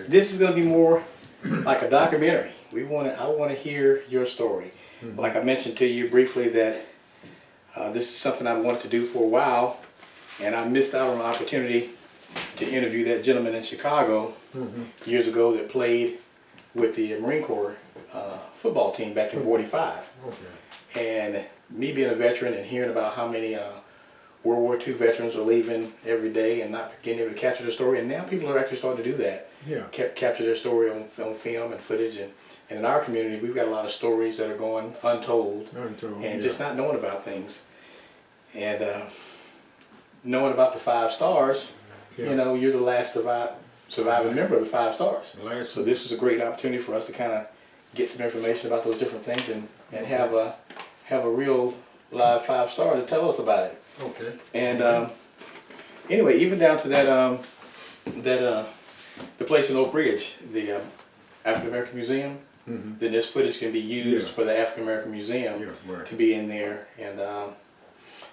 this is going to be more like a documentary. I want to hear your story. Like I mentioned to you briefly that this is something I wanted to do for a while, and I missed out on an opportunity to interview that gentleman in Chicago years ago that played with the Marine Corps football team back in '45. Okay. And me being a veteran and hearing about how many World War II veterans are leaving every day and not getting able to capture their story, and now people are actually starting to do that. Yeah. Capture their story on film and footage, and in our community we've got a lot of stories that are going untold, and just not knowing about things. And knowing about the 5 stars, you know, you're the last surviving member of the 5 stars. So this is a great opportunity for us to kind of get some information about those different things and have a real live 5 star to tell us about it. Okay. And anyway, even down to that the place in Oak Ridge, the African American Museum. Then this footage can be used for the African American Museum to be in there,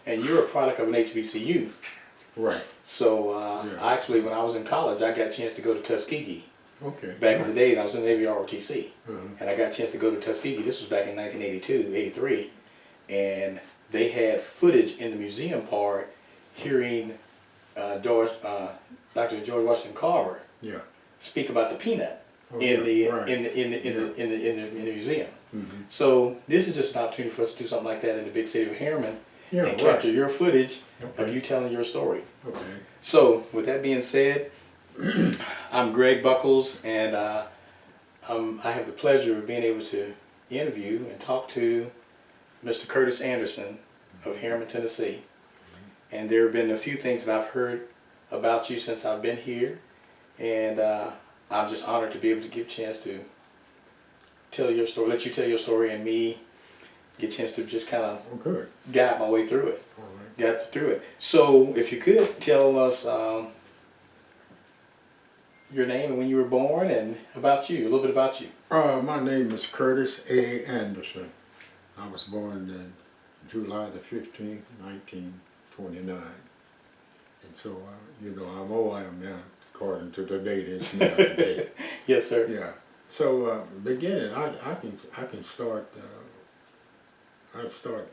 and you're a product of an HBCU. Right. So actually, when I was in college, I got a chance to go to Tuskegee. Okay. Back in the day, I was in the Navy ROTC, and I got a chance to go to Tuskegee. This was back in 1982, 83, and they had footage in the museum part hearing Dr. George Washington Carver speak about the peanut in the museum. So this is just an opportunity for us to do something like that in the big city of Harriman and capture your footage of you telling your story. Okay. So with that being said, I'm Greg Buckles, and I have the pleasure of being able to interview and talk to Mr. Curtis Anderson of Harriman, Tennessee. And there have been a few things that I've heard about you since I've been here, and I'm just honored to be able to give a chance to tell your story, let you tell your story, and me get a chance to just kind of guide my way through it. Got through it. So if you could tell us your name and when you were born, and about you, a little bit about you. My name is Curtis A. Anderson. I was born in July the 15th, 1929. And so, you know, I'm old I am now, according to the date it's now today. Yes, sir. Yeah. So, beginning, I can start. I'd start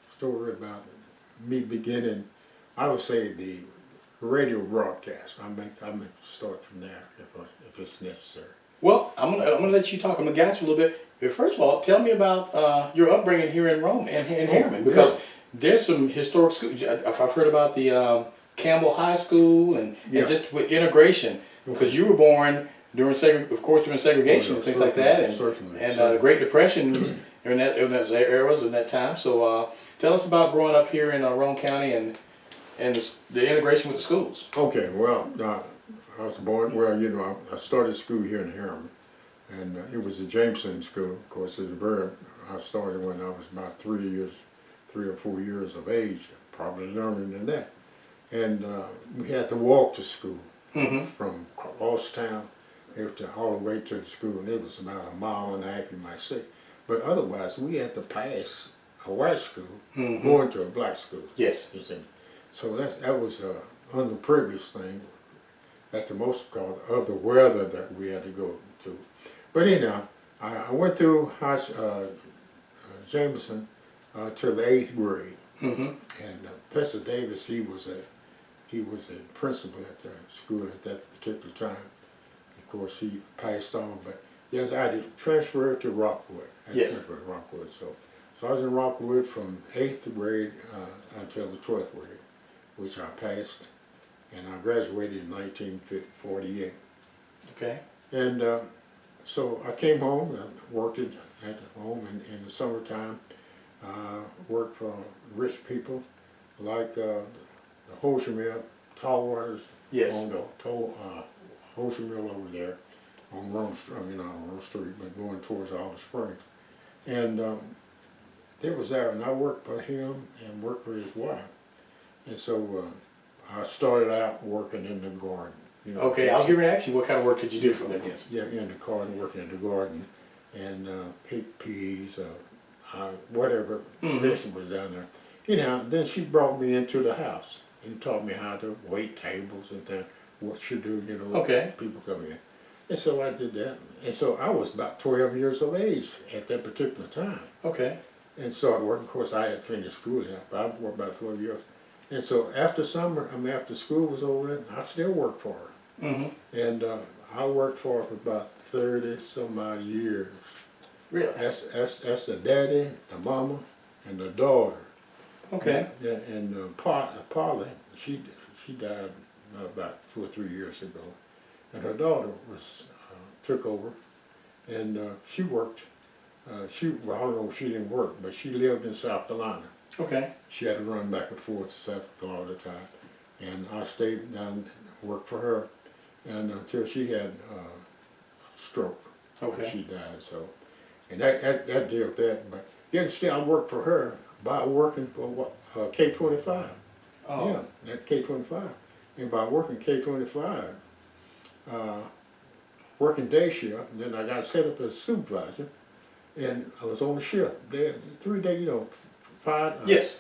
story about me beginning. I would say the radio broadcast. I make start from there if it's necessary. Well, I'm gonna let you talk. I'm gonna guide you a little bit. But first of all, tell me about your upbringing here in Rome and in Harriman, because there's some historic schools. I've heard about the Campbell High School and just with integration, because you were born during segregation and things like that, and the Great Depression was during those eras in that time. So tell us about growing up here in Rome County and the integration with the schools. Okay, well, I was born, well, you know, I started school here in Harriman, and it was a Jameson school. Of course, I started when I was about 3 or 4 years of age, probably younger than that. And we had to walk to school from Crosstown all the way to the school, and it was about a mile and a half, you might say. But otherwise, we had to pass a white school going to a black school. Yes. You see. So that was an underprivileged thing, at the most because of the weather that we had to go to. But anyhow, I went through Jameson till the 8th grade, and Professor Davis, he was a principal at the school at that particular time. Of course, he passed on, but yes, I did transfer to Rockwood. So I was in Rockwood from 8th grade until the 12th grade, which I passed, and I graduated in 1948. Okay. And so I came home, I worked at home in the summertime, worked for rich people like the Hosier Mill, Tallwaters, on the Hosier Mill over there on Rome Street, not on Rome Street, but going towards Olive Springs. And it was there, and I worked for him and worked for his wife. And so I started out working in the garden. You know, okay, I was going to ask you, what kind of work did you do for them? Yes. Yeah, in the garden, working in the garden, and pick peas, whatever vegetables down there. Anyhow, then she brought me into the house and taught me how to wait tables and things. what you do, you know, Okay. people come in. And so I did that. And so I was about 12 years of age at that particular time. Okay. And started working. Of course, I had finished school here, but I worked about 12 years. And so after after school was over, I still worked for her. Mm-hmm. And I worked for her for about 30 some odd years. Really? That's the daddy, the mama, and the daughter. Okay. Yeah, and Polly, she died about 2 or 3 years ago, and her daughter took over, and she worked. Well, I don't know if she didn't work, but she lived in South Carolina. Okay. She had to run back and forth to South Carolina all the time, and I stayed down, worked for her, and until she had a stroke. Okay. She died. So, and that dealt with that. But then still, I worked for her by working for K25. Oh. Yeah, at K25, and by working K25, working day shift, and then I got set up as a supervisor, and I was on the shift. 3 days, you know, 5. Yes.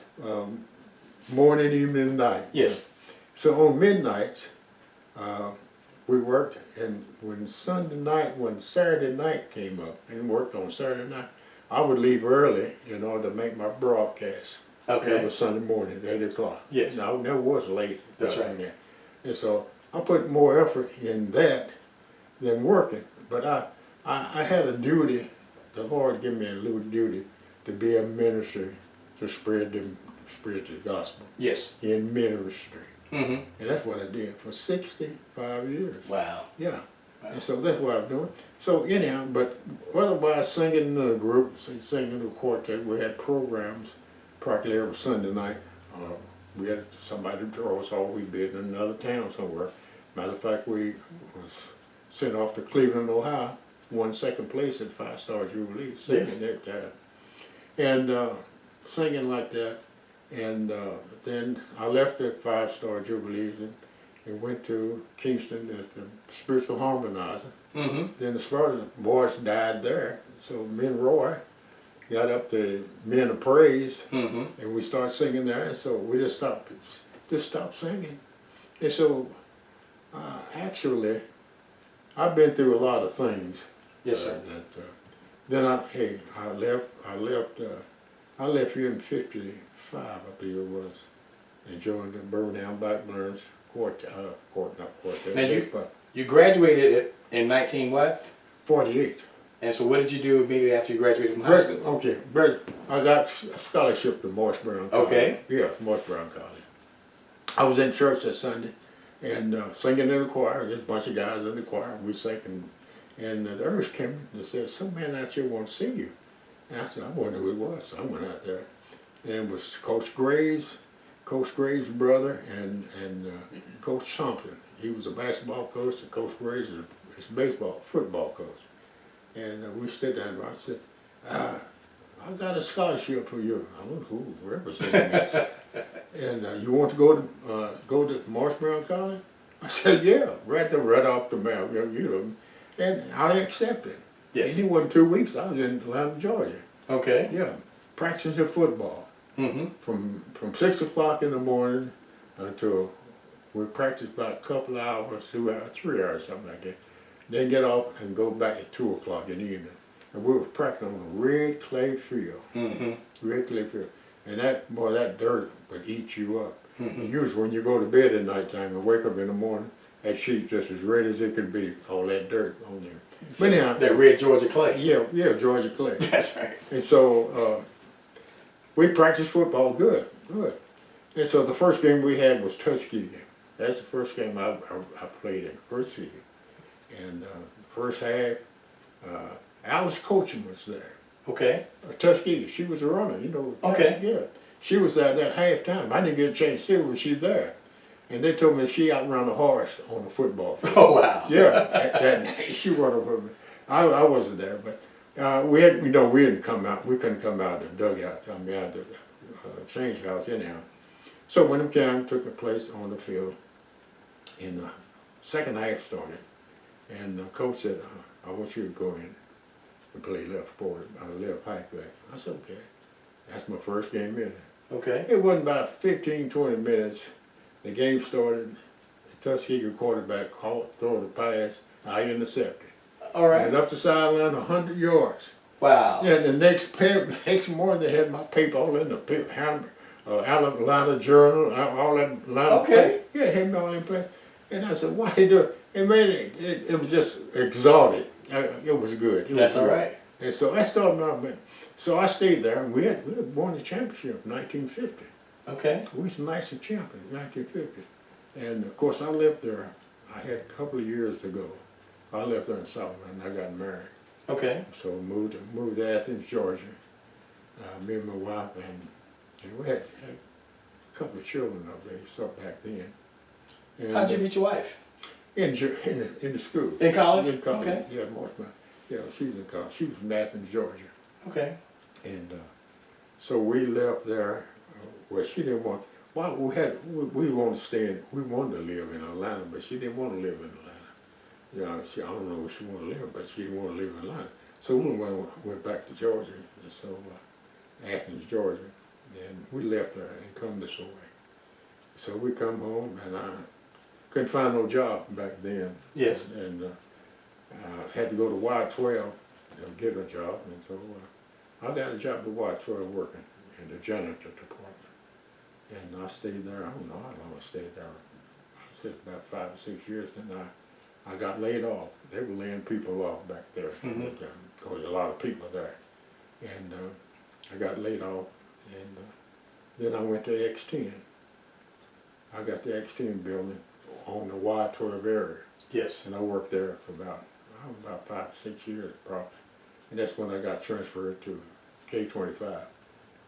Morning, evening, and night. Yes. So on midnights, we worked, and when Saturday night came up, and worked on Saturday night, I would leave early in order to make my broadcast. Okay. It was Sunday morning, 8 o'clock. Yes. Now, I never was late. That's right. There. And so I put more effort in that than working. But I had a duty, the Lord gave me a little duty to be a minister, to spread the gospel Yes. in ministry. Mm-hmm. And that's what I did for 65 years. Wow. Yeah. Wow. And so that's what I'm doing. So anyhow, but otherwise singing in a group, singing in a quartet, we had programs practically every Sunday night. We had somebody to draw us all. We'd be in another town somewhere. Matter of fact, we was sent off to Cleveland, Ohio, won second place at 5-Star Jubilee, singing Yes. that time. And singing like that. And then I left at 5-Star Jubilees and went to Kingston at the Spiritual Harmonizer. Mm-hmm. Then the Spartan voice died there, so me and Roy got up to Men of Praise, Mm-hmm. and we started singing there. And so we just stopped singing. And so actually, I've been through a lot of things. Yes, sir. Then I left here in '55, I believe it was, and joined the Birmingham Blackburns quartet. Now you graduated in 19 what? 48. And so what did you do immediately after you graduated from high school? Okay, I got a scholarship to Morris Brown College. Okay. Yeah, Morris Brown College. I was in church that Sunday and singing in the choir. There's a bunch of guys in the choir. We sang, and the ushers came and said, "Some man out here wants to see you." And I said, "I wonder who it was." So I went out there, and it was Coach Graves' brother, and Coach Thompson. He was a basketball coach, and Coach Graves is a football coach. And we stood there and I said, "I got a scholarship for you." I don't know who represented me. And you want to go to Morris Brown College? I said, "Yeah, right off the map, you know." And I accepted. Yes. And it wasn't 2 weeks. I was in Atlanta, Georgia. Okay. Yeah, practicing football Mm-hmm. from 6 o'clock in the morning until we practiced about a couple of hours, 2 hours, 3 hours, something like that. Then get off and go back at 2 o'clock in the evening. And we were practicing on a red clay field. Mm-hmm. Red clay field. And that dirt would eat you up. Mm-hmm. Usually when you go to bed at nighttime and wake up in the morning, that sheet just as red as it can be, all that dirt on there. So But anyhow, that red Georgia clay. yeah, Georgia clay. That's right. And so we practiced football good. And so the first game we had was Tuskegee. That's the first game I played in, first season. And the first half, Alice Coachman was there. Okay. Tuskegee, she was a runner, you know. Okay. Yeah. She was there that halftime. I didn't get a chance to see her when she was there. And they told me she outrun a horse on the football field. Oh, wow. Yeah, that she run over me. I wasn't there, but we didn't come out. We couldn't come out of the dugout. I mean, out of the change house anyhow. So when the game took place on the field, and the second half started, and the coach said, "I want you to go in and play left forward, left halfback." I said, "Okay." That's my first game in. Okay. It wasn't about 15, 20 minutes. The game started. Tuskegee quarterback caught, throw the pass, I intercepted. All right. And up the sideline 100 yards. Wow. Yeah, the next morning they had my paper all in the paper, Atlanta Journal, all that Atlanta. Okay. Yeah, had me all in place. And I said, why you do it? It made it was just exotic. It was good. That's all right. And so I started my, so I stayed there, and we had won the championship in 1950. Okay. We was the national champion in 1950. And of course I left there, I had a couple of years to go. I left there in Solomon and I got married. Okay. So moved to Athens, Georgia. Me and my wife, and we had a couple of children up there, so back then. And How'd you meet your wife? in the school. In college? In college. Okay. Yeah, Marshman. Yeah, she was in college. She was from Athens, Georgia. Okay. And so we left there. Well, she didn't want. Well, we wanted to stay. We wanted to live in Atlanta, but she didn't want to live in Atlanta. I don't know where she wanted to live, but she didn't want to live in Atlanta. So we went back to Georgia, and so Athens, Georgia, and we left there and come this way. So we come home, and I couldn't find no job back then. Yes. And I had to go to Y12 to get a job, and so I got a job at Y12 working in the janitor department. And I stayed there, I don't know how long I stayed there. I said about 5 or 6 years, then I got laid off. They were laying people off back there, because a lot of people there. And I got laid off, and then I went to X10. I got the X10 building on the Y12 area. Yes. And I worked there for about 5 or 6 years probably. And that's when I got transferred to K25.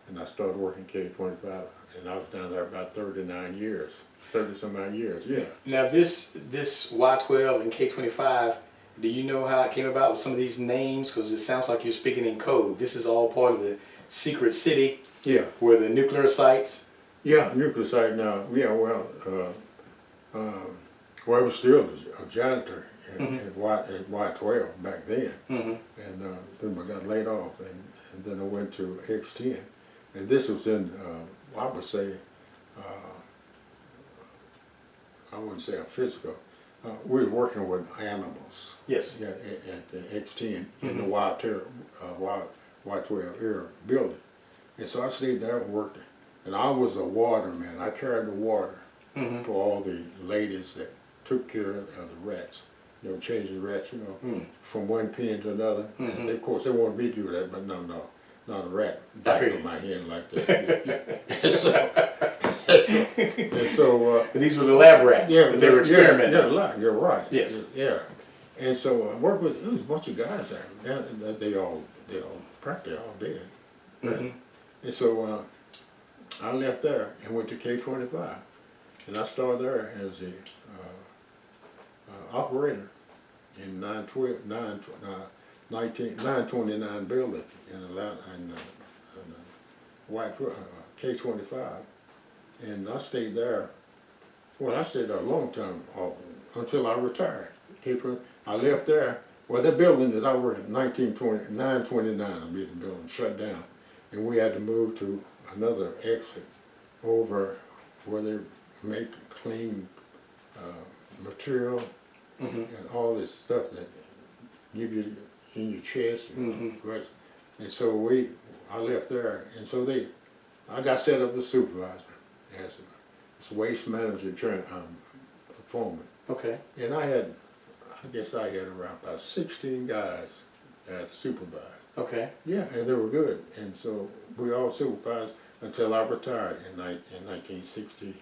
And I started working K25, and I was down there about 39 years, 30-some odd years, yeah. Now this Y12 and K25, do you know how it came about with some of these names? Because it sounds like you're speaking in code. This is all part of the secret city Yeah, where the nuclear sites. yeah, nuclear site now, yeah, well, I was still a janitor at Y12 back then. Mm-hmm. And then I got laid off, and then I went to X10. And this was in, I would say, I wouldn't say a physical. We were working with animals. Yes. Yeah, at the X10 in the Y12 area building. And so I stayed there and worked. And I was a waterman. I carried the water for all the ladies that took care of the rats. Changing rats, from one pen to another. And of course, they wanted me to do that, but no, not a rat back on my hand like that. and so These were the lab rats that they were experimenting. Yeah, you're right. Yes. Yeah. And so I worked with, there was a bunch of guys there. They all practically all dead. And so I left there and went to K25. And I started there as a operator in 929 building in Atlanta, K25. And I stayed there, well, I stayed there a long time, until I retired. I left there, well, the building that I worked in 929, I mean, the building shut down. And we had to move to another exit over where they make clean material and all this stuff that give you in your chest. And so I left there, and so I got set up as supervisor, as a waste manager, foreman. Okay. And I guess I had around about 16 guys that I had to supervise. Okay. Yeah, and they were good. And so we all supervised until I retired in 1960.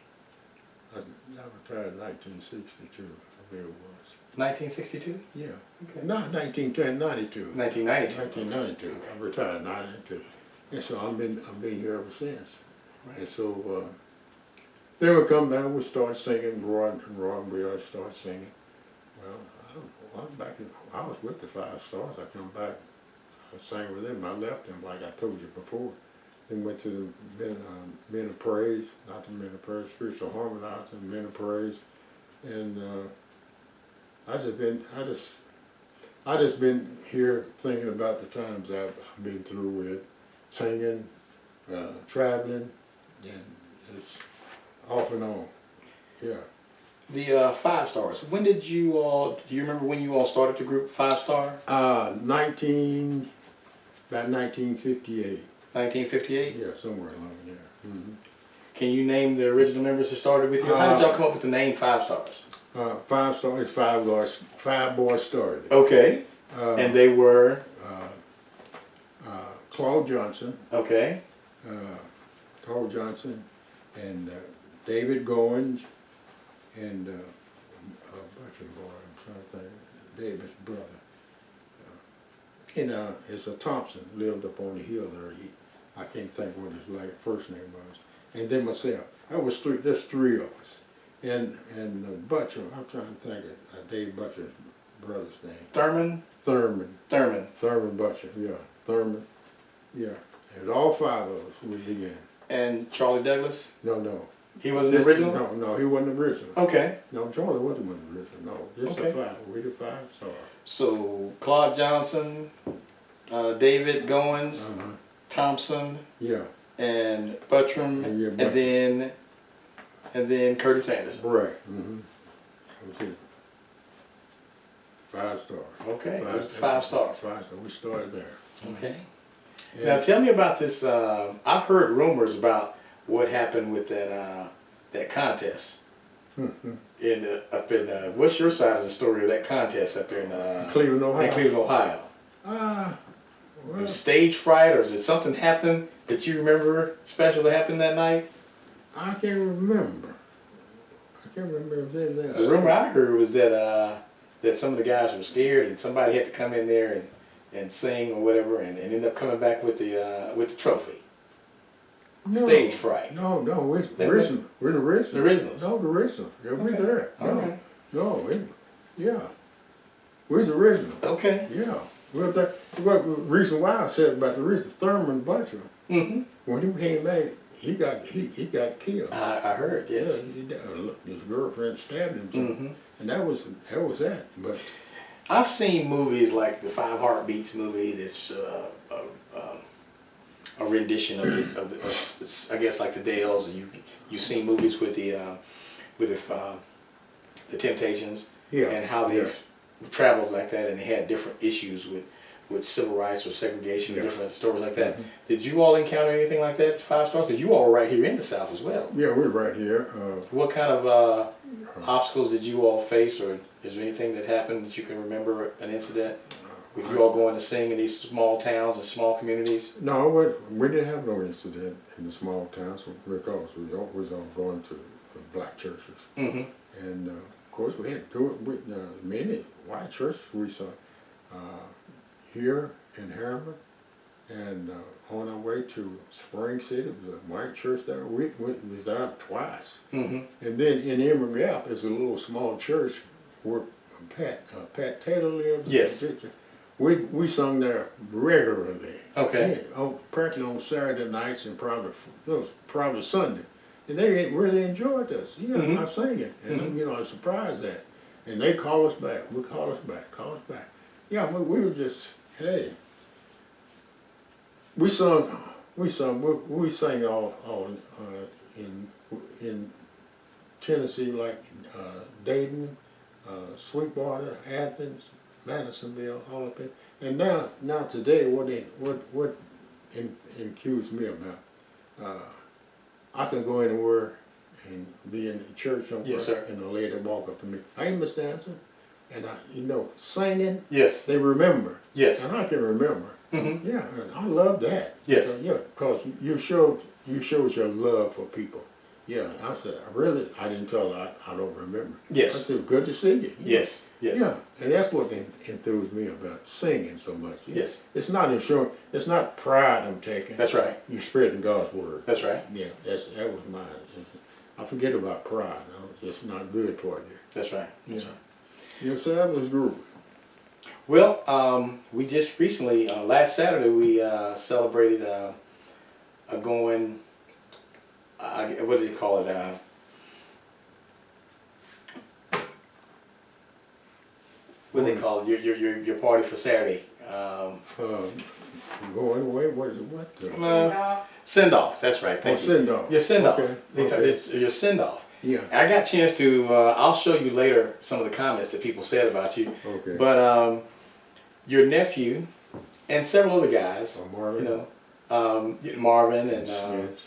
I retired in 1962, I believe it was. 1962? Yeah. Okay. No, 1992. 1992. 1992. I retired in 92. And so I've been here ever since. Right. And so then we come down, we start singing, Roy and we all start singing. Well, I was with the Five Stars. I come back, I sang with them. I left them like I told you before. Then went to the Men of Praise, not the Men of Praise, Spiritual Harmonizer, Men of Praise, and I just been here thinking about the times I've been through with singing, traveling, and it's off and on. Yeah. the Five Stars. When did you all? Do you remember when you all started the group Five Star? 1958. 1958. Yeah, somewhere along there. Mm-hmm. Can you name the original members that started with you? How did y'all come up with the name Five Stars? Five Stars, five boys started. Okay. And they were? Claude Johnson, Okay. Claude Johnson, and David Goins, and a bunch of boys. I'm trying to think. David's brother. It's a Thompson, lived up on the hill there. I can't think what his first name was. And then myself. That was three. There's three of us. And Butcher. I'm trying to think of Dave Butcher's brother's name. Thurman. Thurman Butcher. Yeah, Thurman. Yeah. And all five of us we began. And Charlie Douglas. No. He wasn't the original. No, he wasn't the original. Okay. No, Charlie wasn't the original. No, just Okay. the five. We the Five Stars. So Claude Johnson, David Goins, Thompson, Yeah. and Buttram, And, yeah, and then Curtis Anderson. Right. Mm-hmm. That was it. Five Stars. Okay. Five Stars. Five Stars. We started there. Okay. Yeah. Now tell me about this. I've heard rumors about what happened with that contest. Up in what's your side of the story of that contest up there in Cleveland, Ohio. in Cleveland, Ohio? Well, Stage fright, or did something happen that you remember special that happened that night? I can't remember. If there's anything. The rumor I heard was that some of the guys were scared and somebody had to come in there and sing or whatever and end up coming back with the trophy. No. Stage fright. No, we're the original. We're the original. The originals. No, the original. Yeah, we're Okay. there. Okay. Yeah. We're the original. Okay. Yeah. Well, the reason why I said about the reason Thurman Butcher, Mm-hmm. when he came back, he got killed. I heard, yes. Yeah, his girlfriend stabbed him, Mm-hmm. and that was that. But I've seen movies like the Five Heartbeats movie that's a rendition of I guess like the Dales. You've seen movies with the Temptations, and how they've traveled like that, and they had different issues with civil rights or segregation, and different stories like that. Did you all encounter anything like that, Five Stars? Because you all were right here in the South as well. yeah, we're right here. What kind of obstacles did you all face, or is there anything that happened that you can remember, an incident with you all going to sing in these small towns and small communities? No, we didn't have no incident in the small towns because we was all going to black churches. Mm-hmm. And of course, we had to do it with many white churches we saw here in Harriman, and on our way to Spring City, there was a white church there. We was out twice. Mm-hmm. And then in Emerald Gap is a little small church where Pat Taylor lived. Yes. We sung there regularly. Okay. Yeah, practically on Saturday nights and probably Sunday. And they really enjoyed us. Mm-hmm. I sang it. And I was surprised at. And they call us back. Call us back. Yeah, we were just, hey. We sang all in Tennessee, like Dayton, Sweetwater, Athens, Madisonville, all of it. And now today, what encues me about, I can go anywhere and be in the church somewhere, Yes, sir. and a lady walk up to me. I ain't Miss Dancer, and singing. Yes. They remember. Yes. And I can remember. Mm-hmm. Yeah, and I love that. Yes. Because you showed your love for people. Yeah, I said, I didn't tell her I don't remember. Yes. I said, good to see you. Yes. Yes. Yeah, and that's what enthused me about singing so much. Yes. It's not insurance. It's not pride I'm taking. That's right. You're spreading God's word. That's right. Yeah, that was mine. I forget about pride. It's not good for you. That's right. That's right. So that was good. Well, we just recently, last Saturday, we celebrated what do they call it? What do they call it? Your party for Saturday? Going away? What is it? What? Send off. That's right. Thank you. Send off. Your send off. Okay. It's your send off. Yeah. I got a chance to. I'll show you later some of the comments that people said about you. Okay. But your nephew and several other guys, Marvin. you know, Marvin and Spence.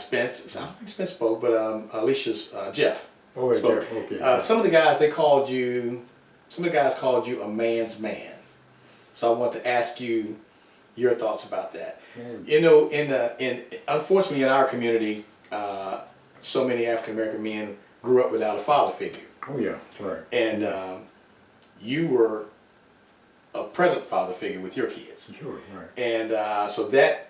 Spence. I don't think Spence spoke, but Alicia's Jeff. Oh, yeah, spoke. Jeff, okay. Some of the guys they called you. Some of the guys called you a man's man. So I want to ask you your thoughts about that. You know, unfortunately in our community, so many African American men grew up without a father figure. Oh yeah, right. And you were a present father figure with your kids. Sure, right. And so that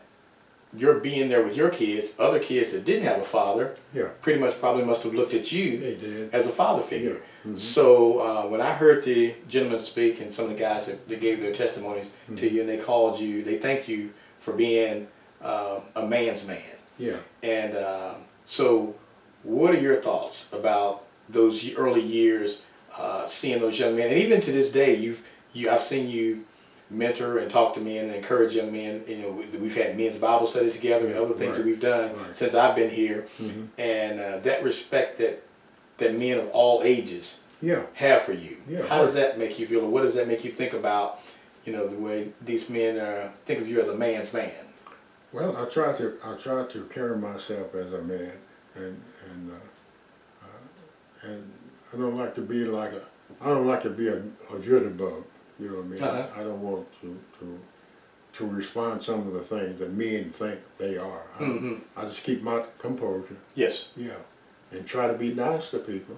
you're being there with your kids, other kids that didn't have a father, Yeah. pretty much probably must have looked at you They did. as a father figure. Yeah. Mm-hmm. So when I heard the gentleman speak and some of the guys that gave their testimonies to you, and they called you, they thanked you for being a man's man. Yeah. And so what are your thoughts about those early years, seeing those young men, and even to this day, I've seen you mentor and talk to men and encourage young men. You know, we've had men's Bible study together and other things that we've done since I've been here, and that respect that men of all ages have for you. Yeah, How does that make you feel, or what does that make you think about, you know, the way these men think of you as a man's man? Well, I try to carry myself as a man, and I don't like to be a jitterbug. You know what I mean? I don't want to respond to some of the things that men think they are. I just keep my composure. Yes. Yeah, and try to be nice to people,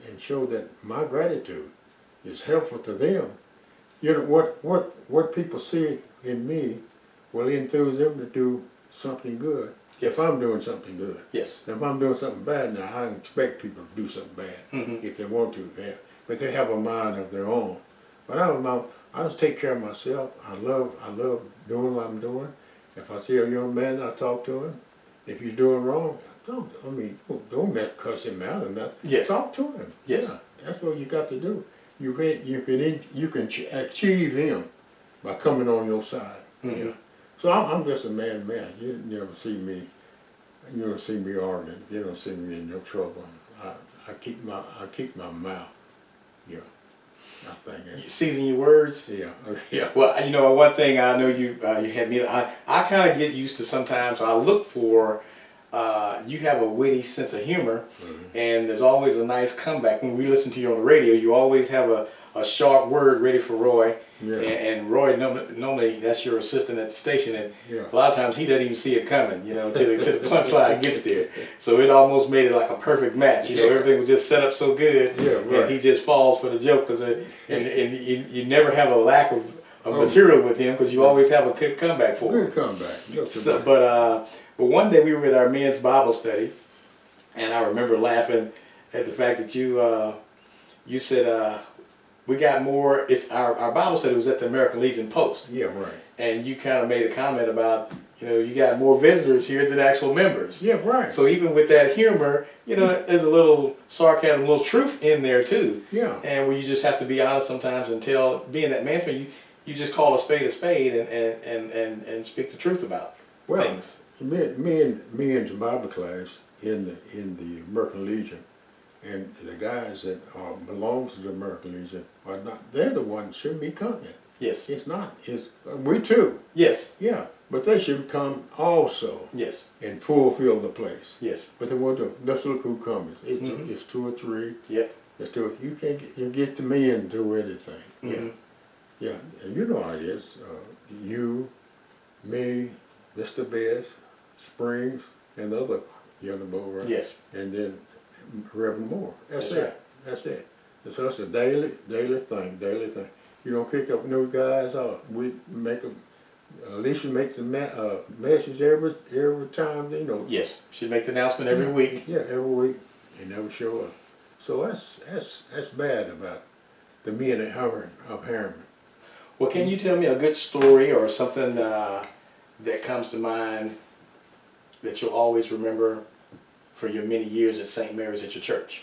and show that my gratitude is helpful to them. You know what people see in me will enthuse them to do something good. Yes. If I'm doing something good. Yes. If I'm doing something bad, now I expect people to do something bad if they want to. But they have a mind of their own. But I just take care of myself. I love doing what I'm doing. If I see a young man, I talk to him. If he's doing wrong, don't cuss him out or nothing. Yes. Talk to him. Yes. Yeah, that's what you got to do. You can achieve him by coming on your side. Yeah. So I'm just a man. You never see me. You don't see me arguing. You don't see me in no trouble. I keep my mouth. Yeah. I think You season your words. yeah. Yeah. Well, you know, one thing I know you had me. I kind of get used to sometimes. I look for. You have a witty sense of humor, and there's always a nice comeback. When we listen to you on the radio, you always have a sharp word ready for Roy. Yeah. And Roy, normally that's your assistant at the station, and Yeah. a lot of times he doesn't even see it coming, you know, till the punchline gets there. So it almost made it like a perfect match. You know, everything was just set up so good, Yeah, right. and he just falls for the joke, and you never have a lack of material with him because you always have a good comeback for him. Good comeback. So, but one day we were at our men's Bible study, and I remember laughing at the fact that you said we got more. It's our Bible study was at the American Legion Post. Yeah, right. And you kind of made a comment about, you know, you got more visitors here than actual members. Yeah, right. So even with that humor, you know, there's a little sarcasm, a little truth in there too. Yeah. And where you just have to be honest sometimes and tell, being that man's man, you just call a spade and speak the truth about things. Me and Bible class in the American Legion, and the guys that belongs to the American Legion are not. They're the ones should be coming. Yes. It's not. It's we too. Yes. Yeah, but they should come also Yes. and fulfill the place. Yes. But they want to. Let's look who comes. It's two or three. Yep. It's two. You can't get the men to do anything. Yeah. Yeah, and you know how it is. You, me, Mr. Best, Springs, and the other young boy, right? Yes. And then Reverend Moore. That's right. That's it. It's us a daily thing. You don't pick up new guys out. We make them. Alicia make the message every time. You know. Yes. Should make the announcement every week. Yeah, every week. They never show up. So that's bad about the men at Harriman. Well, can you tell me a good story or something that comes to mind that you'll always remember for your many years at St. Mary's at your church?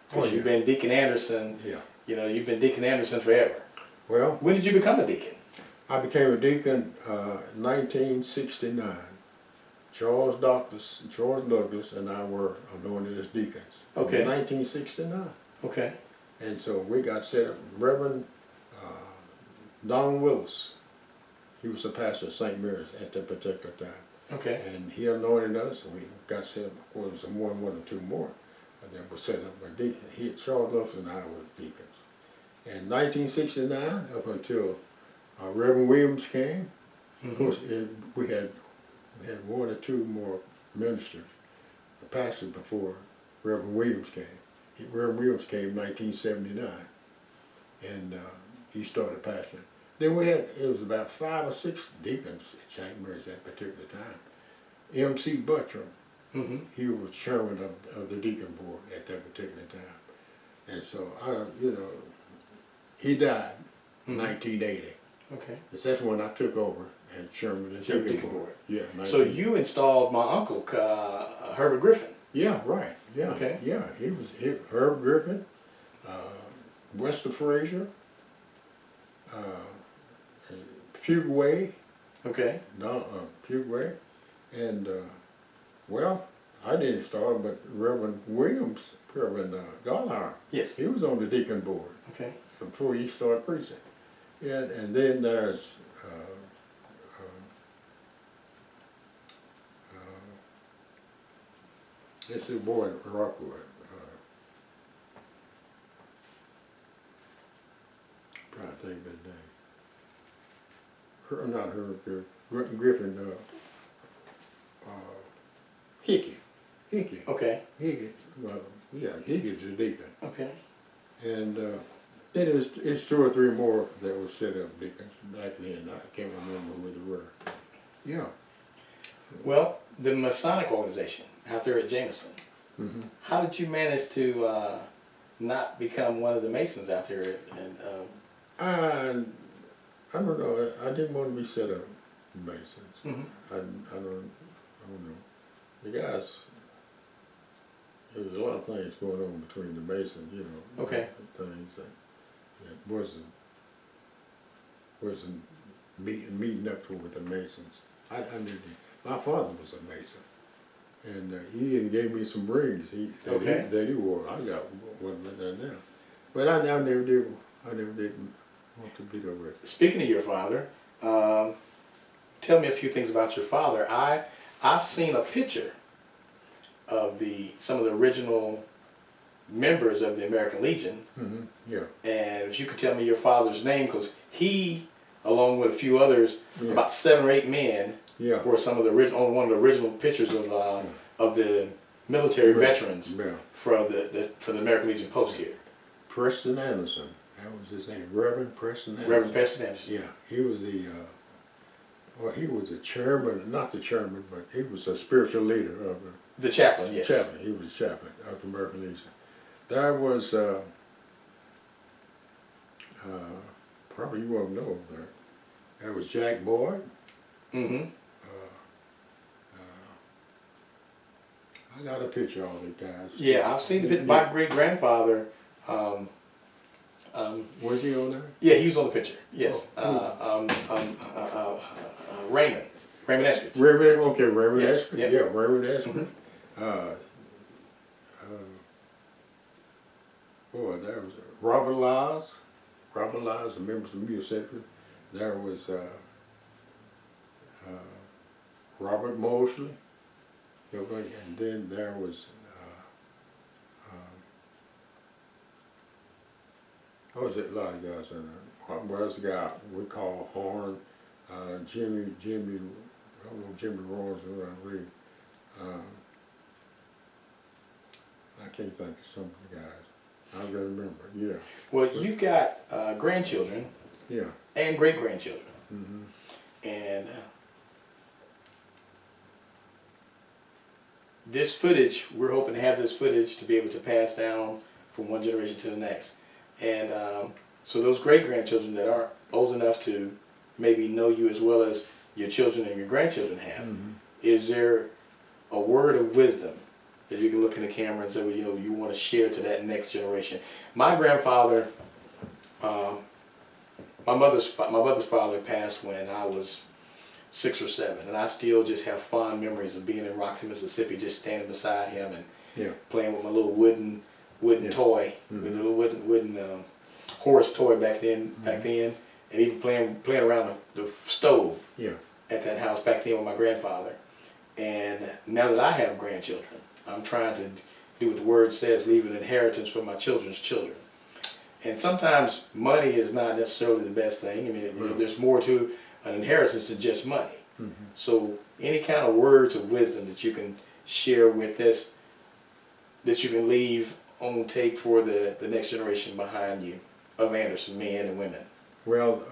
Because you've been Deacon Anderson. Yeah. You know, you've been Deacon Anderson forever. Well, When did you become a deacon? I became a deacon 1969, Charles Douglas and I were anointed as deacons. Okay. In 1969. Okay. And so we got set up. Reverend Don Willis, he was the pastor of St. Mary's at that particular time. Okay. And he anointed us, and we got set up. Well, it was one or two more. And then we set up a deacon. Charles Douglas and I were deacons. In 1969, up until Reverend Williams came, of course, we had one or two more ministers, pastors before Reverend Williams came. Reverend Williams came in 1979, and he started pastoring. Then it was about 5 or 6 deacons at St. Mary's at that particular time. M.C. Buttram, he was chairman of the deacon board at that particular time. And so, he died in 1980. Okay. That's when I took over as chairman of the deacon board. Yeah. So you installed my uncle, Herbert Griffin. Yeah, right. Yeah. Okay. Yeah, Herb Griffin, Wester Frazier, Fugueway. Okay. Fugueway, and well, I didn't start, but Reverend Gallagher. Yes. He was on the deacon board. Okay. Before he started preaching. And then there's it's a boy in Rockwood. Trying to think of his name. Not Griffin. Hickey. Okay. Hickey. Well, yeah, Hickey's the deacon. Okay. And then it's 2 or 3 more that were set up deacons back then. I can't remember where they were. Yeah. So, Well, the Masonic organization out there at Jameson. How did you manage to not become one of the Masons out there? I don't know. I didn't want to be set up Masons. I don't know. The guys. There was a lot of things going on between the Masons, Okay. Things that wasn't meeting up with the Masons. I knew my father was a Mason, and he even gave me some rings that he wore. I got one with that now, but I never did want to be over it. Speaking of your father, tell me a few things about your father. I've seen a picture of some of the original members of the American Legion. Yeah. And if you could tell me your father's name, because he, along with a few others, about 7 or 8 men, were some of the one of the original pictures of the military veterans for the American Legion post here. Preston Anderson, that was his name, Reverend Preston Anderson. Reverend Preston Anderson. Yeah, he was he was the chairman, not the chairman, but he was a spiritual leader of the chaplain. Yes. Chaplain. He was chaplain of the American Legion. There was probably you won't know that. There was Jack Boyd. I got a picture of all these guys. Yeah, I've seen the picture. My great grandfather. Was he on there? Yeah, he was on the picture. Yes. Raymond Eskridge. Raymond Eskridge. Yep. Yeah, Raymond Eskridge. Boy, there was Robert Lyles. Robert Lyles, the members of the Music Secretary. There was Robert Mosley. And then there was a lot of guys in there. Well, there's a guy we call Horn, Jimmy, I don't know Jimmy Rollins, I believe. I can't think of some of the guys. I gotta remember, yeah. Well, you've got grandchildren. Yeah. And great-grandchildren. And this footage, we're hoping to have this footage to be able to pass down from one generation to the next. And so those great-grandchildren that aren't old enough to maybe know you as well as your children and your grandchildren have, is there a word of wisdom that you can look in the camera and say, well, you want to share to that next generation? My grandfather, my mother's father passed when I was 6 or 7, and I still just have fond memories of being in Roxy, Mississippi, just standing beside him and Yeah. playing with my little wooden Yeah. toy, with a little wooden horse toy back then, and even playing around the stove Yeah. at that house back then with my grandfather. And now that I have grandchildren, I'm trying to do what the word says, leave an inheritance for my children's children. And sometimes money is not necessarily the best thing. I mean, you know, there's more to an inheritance than just money. So any kind of words of wisdom that you can share with this, that you can leave on tape for the next generation behind you of Anderson, men and women. Well,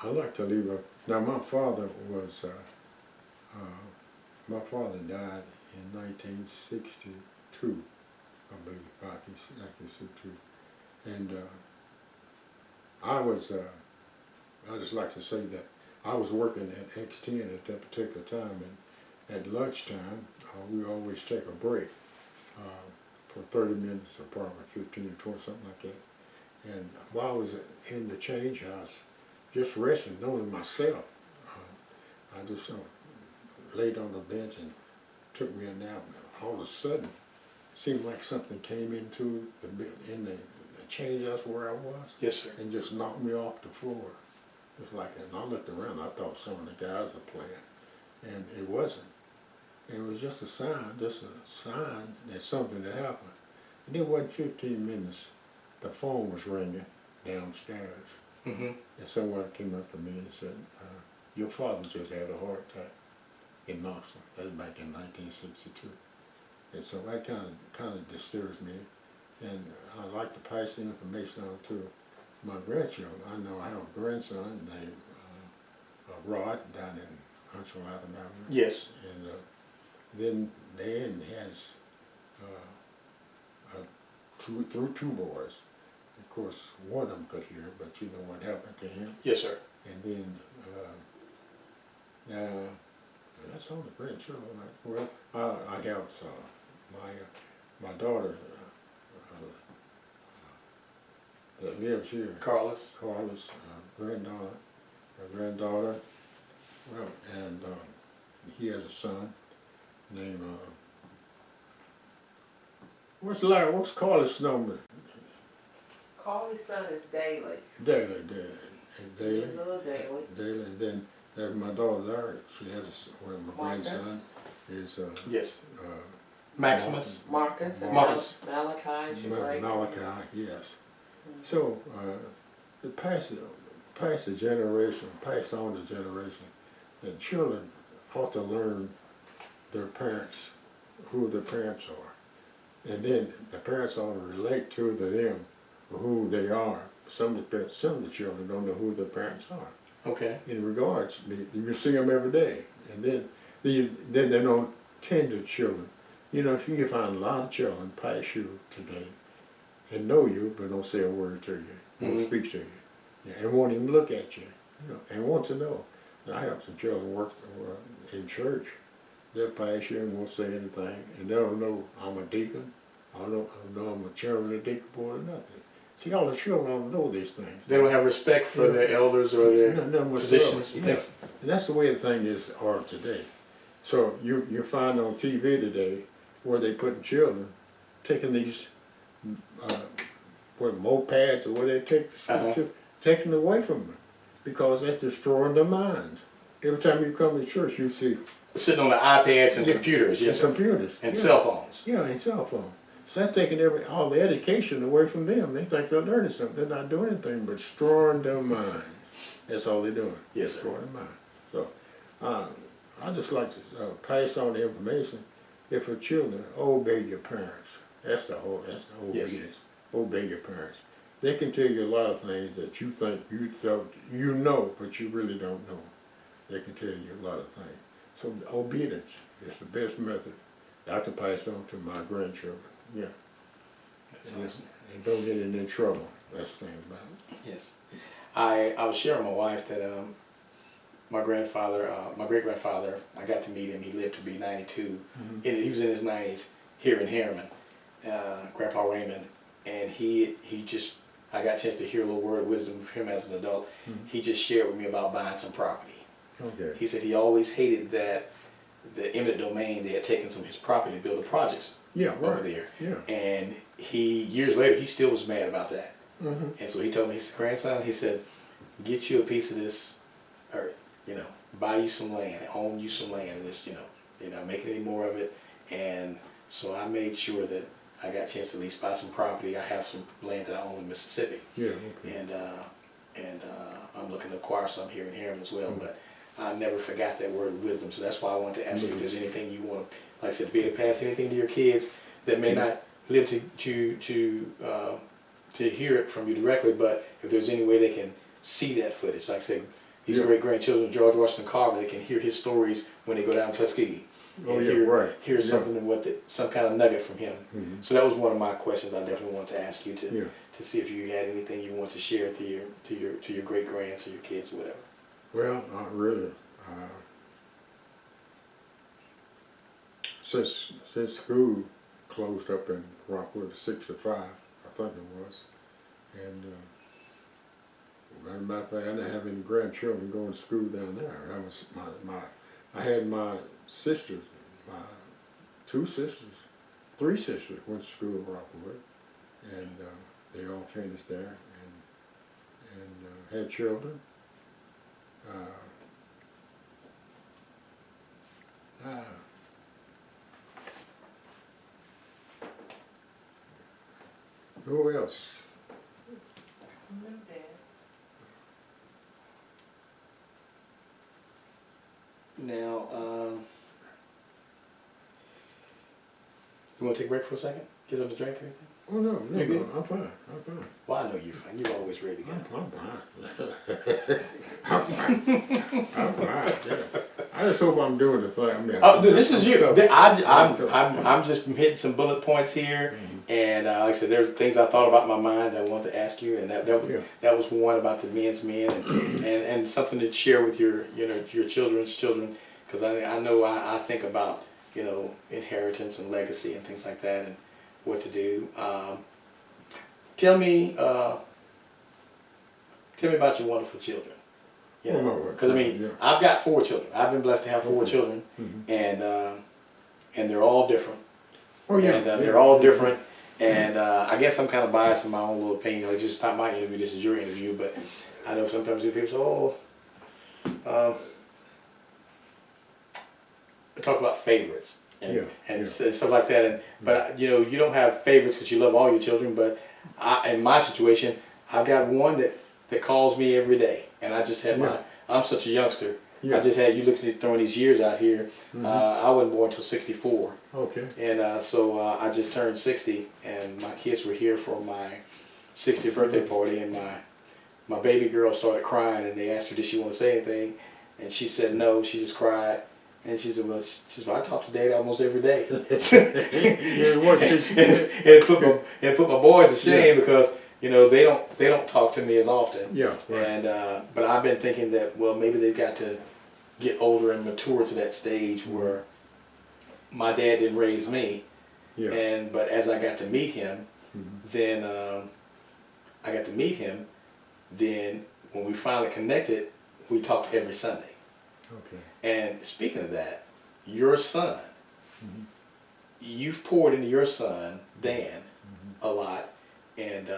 I like to leave a. Now, my father died in 1962, I believe, 1962, and I just like to say that I was working at X10 at that particular time, and at lunchtime we always take a break for 30 minutes or probably 15 or 20, something like that. And while I was in the change house, just resting, knowing myself, I just laid on the bench and took me a nap. All of a sudden, it seemed like something came into in the change house where I was. Yes, sir. And just knocked me off the floor. Just like that. And I looked around, I thought some of the guys were playing, and it wasn't. It was just a sign that something had happened. And it wasn't 15 minutes, the phone was ringing downstairs. Mm-hmm. And someone came up to me and said, your father just had a heart attack in Knoxville. That was back in 1962. And so that kind of disturbs me. And I like to pass the information on to my grandchildren. I know I have a grandson named Rod down in Huntsville, Alabama. Yes. And then Dan has two boys. Of course, one of them could hear, but you know what happened to him. Yes, sir. And then that's all the grandchildren. Well, I have my daughter that lives here. Carlos. Granddaughter, my granddaughter. Well, and he has a son named what's Carlos' number? Carly's son is Daly. Daly. Little Daly. And then there's my daughter there. She has my Marcus. grandson is Yes. Maximus. Marcus and Marcus. Malachi. Malachi, yes. So it passed the generation, passed on the generation. And children ought to learn their parents, who their parents are, and then the parents ought to relate to them who they are. Some of the children don't know who their parents are. Okay. In regards, you see them every day, and then they don't tend to children. You know, if you can find a lot of children pass you today and know you, but don't say a word to you, won't speak to you, and won't even look at you, and want to know. I have some children work in church. They'll pass you and won't say anything, and they don't know I'm a deacon. I don't know I'm a chairman of the deacon board or nothing. See, all the children don't know these things. They don't have respect for their elders or their None positions. whatsoever. Yeah. And that's the way the thing are today. So you find on TV today where they putting children taking these mopeds or what they take taking away from them because that's destroying their minds. Every time you come to church, you see sitting on the iPads and computers, yes, sir. computers And cell phones. Yeah, and cell phones. So that's taking all the education away from them. They think they're learning something. They're not doing anything but destroying their mind. That's all they're doing. Yes, sir. Destroying their mind. So I just like to pass on the information. If your children obey your parents, that's the obedience. Yes. Obey your parents. They can tell you a lot of things that you think you know, but you really don't know. They can tell you a lot of things. So obedience is the best method I can pass on to my grandchildren. Yeah. That's awesome. And don't get in any trouble. That's the thing about it. Yes. I was sharing with my wife that my grandfather, my great grandfather, I got to meet him. He lived to be 92. He was in his 90s here in Harriman, Grandpa Raymond, and he just, I got a chance to hear a little word of wisdom from him as an adult. He just shared with me about buying some property. Okay. He said he always hated that the eminent domain, they had taken some of his property to build the projects Yeah, over right. there. Yeah. And he, years later, he still was mad about that. Mm-hmm. And so he told me, his grandson, he said, get you a piece of this earth, you know, buy you some land, own you some land, and just, you're not making any more of it. And so I made sure that I got a chance to at least buy some property. I have some land that I own in Mississippi. Yeah, okay. And I'm looking to acquire some here in Harriman as well. But I never forgot that word of wisdom. So that's why I wanted to ask you if there's anything you want, like I said, to be able to pass anything to your kids that may not live to hear it from you directly, but if there's any way they can see that footage, like I say, these great grandchildren of George Washington Carver, they can hear his stories when they go down to Tuskegee. Oh, And yeah, right. Hear Yeah. something of some kind of nugget from him. Mhm. So that was one of my questions I definitely wanted to ask you Yeah. to see if you had anything you want to share to your great grands or your kids or whatever. Well, not really. Since school closed up in Rockwood, '65, I think it was, and as a matter of fact, I didn't have any grandchildren going to school down there. That was I had my sisters, my two sisters, three sisters went to school in Rockwood, and they all finished there and had children. Who else? New Dad. Now, you want to take a break for a second? Get something to drink or anything? Oh no, You good? I'm fine. I'm fine. Well, I know you're fine. You're always ready to go. I'm fine. I'm fine. I'm fine. Yeah. I just hope I'm doing the thing. I mean, Oh, no, this is you. I'm I'm just hitting some bullet points here, and like I said, there's things I thought about in my mind I wanted to ask you, and that was one about the men's men, and something to share with your your children's children, because I know I think about inheritance and legacy and things like that, and what to do. Tell me about your wonderful children. Because I've got 4 children. I've been blessed to have 4 children, and they're all different. Oh yeah. And they're all different. And I guess I'm kind of biased in my own little opinion. Like, this is not my interview. This is your interview. But I know sometimes people say, talk about favorites and stuff like that. But you don't have favorites because you love all your children. But in my situation, I've got one that calls me every day. And I just had I'm such a youngster. Yeah. I just had, you look at throwing these years out here. I wasn't born until 64. Okay. And so I just turned 60, and my kids were here for my 60th birthday party, and my baby girl started crying, and they asked her, did she want to say anything? And she said no, she just cried. And she said, well, I talk to Dad almost every day. And it put my boys to shame because they don't talk to me as often. Yeah. Right. And but I've been thinking that, well, maybe they've got to get older and mature to that stage where my dad didn't raise me. Yeah. But as I got to meet him, then then when we finally connected, we talked every Sunday. Okay. And speaking of that, your son, you've poured into your son, Dan, a lot. And